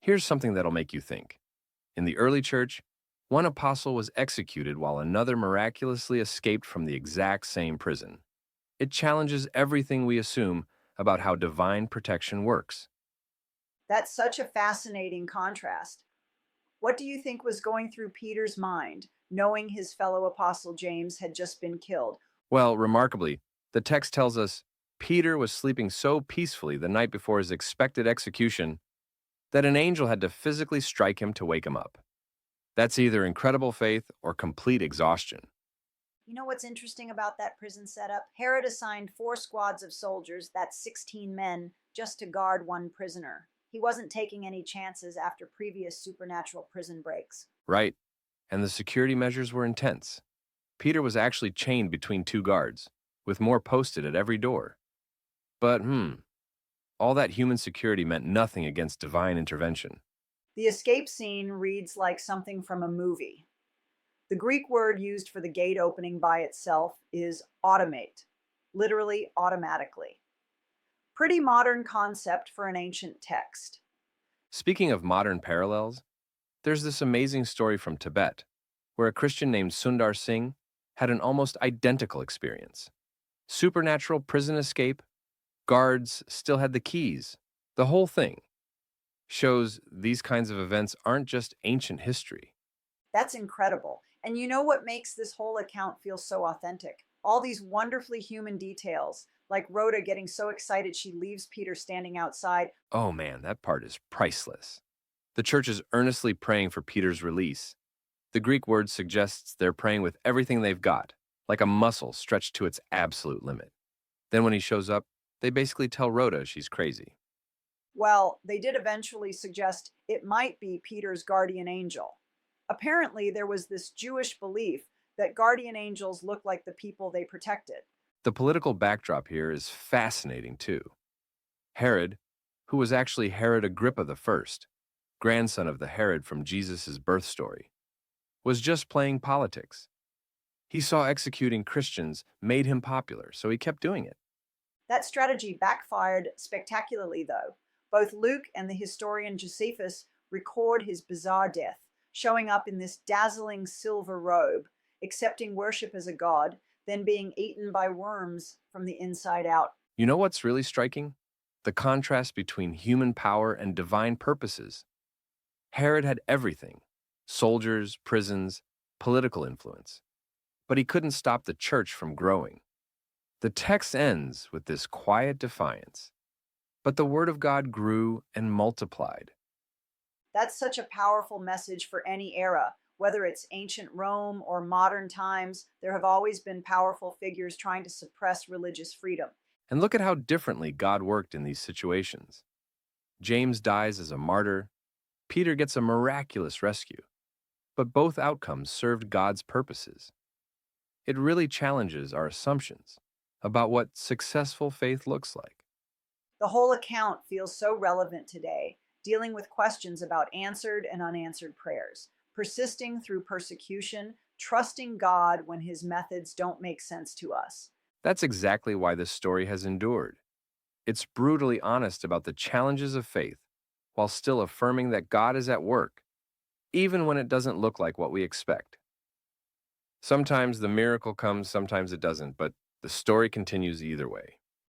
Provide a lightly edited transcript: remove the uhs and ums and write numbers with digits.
Here's something that'll make you think. In the early church, one apostle was executed while another miraculously escaped from the exact same prison. It challenges everything we assume about how divine protection works. That's such a fascinating contrast. What do you think was going through Peter's mind, knowing his fellow apostle James had just been killed? Well, remarkably, the text tells us Peter was sleeping so peacefully the night before his expected execution that an angel had to physically strike him to wake him up. That's either incredible faith or complete exhaustion. You know what's interesting about that prison setup? Herod assigned 4 squads of soldiers, that's 16 men, just to guard one prisoner. He wasn't taking any chances after previous supernatural prison breaks. Right? And the security measures were intense. Peter was actually chained between two guards, with more posted at every door. But, all that human security meant nothing against divine intervention. The escape scene reads like something from a movie. The Greek word used for the gate opening by itself is automate, literally automatically. Pretty modern concept for an ancient text. Speaking of modern parallels, there's this amazing story from Tibet, where a Christian named Sundar Singh had an almost identical experience. Supernatural prison escape, guards still had the keys. The whole thing shows these kinds of events aren't just ancient history. That's incredible. And you know what makes this whole account feel so authentic? All these wonderfully human details, like Rhoda getting so excited she leaves Peter standing outside. Oh man, that part is priceless. The church is earnestly praying for Peter's release. The Greek word suggests they're praying with everything they've got, like a muscle stretched to its absolute limit. Then when he shows up, they basically tell Rhoda she's crazy. Well, they did eventually suggest it might be Peter's guardian angel. Apparently, there was this Jewish belief that guardian angels look like the people they protected. The political backdrop here is fascinating too. Herod, who was actually Herod Agrippa I, grandson of the Herod from Jesus' birth story, was just playing politics. He saw executing Christians made him popular, so he kept doing it. That strategy backfired spectacularly, though. Both Luke and the historian Josephus record his bizarre death, showing up in this dazzling silver robe, accepting worship as a god, then being eaten by worms from the inside out. You know what's really striking? The contrast between human power and divine purposes. Herod had everything: soldiers, prisons, political influence. But he couldn't stop the church from growing. The text ends with this quiet defiance. But the word of God grew and multiplied. That's such a powerful message for any era. Whether it's ancient Rome or modern times, there have always been powerful figures trying to suppress religious freedom. And look at how differently God worked in these situations. James dies as a martyr. Peter gets a miraculous rescue. But both outcomes served God's purposes. It really challenges our assumptions about what successful faith looks like. The whole account feels so relevant today, dealing with questions about answered and unanswered prayers, persisting through persecution, trusting God when his methods don't make sense to us. That's exactly why this story has endured. It's brutally honest about the challenges of faith while still affirming that God is at work, even when it doesn't look like what we expect. Sometimes the miracle comes, sometimes it doesn't, but the story continues either way.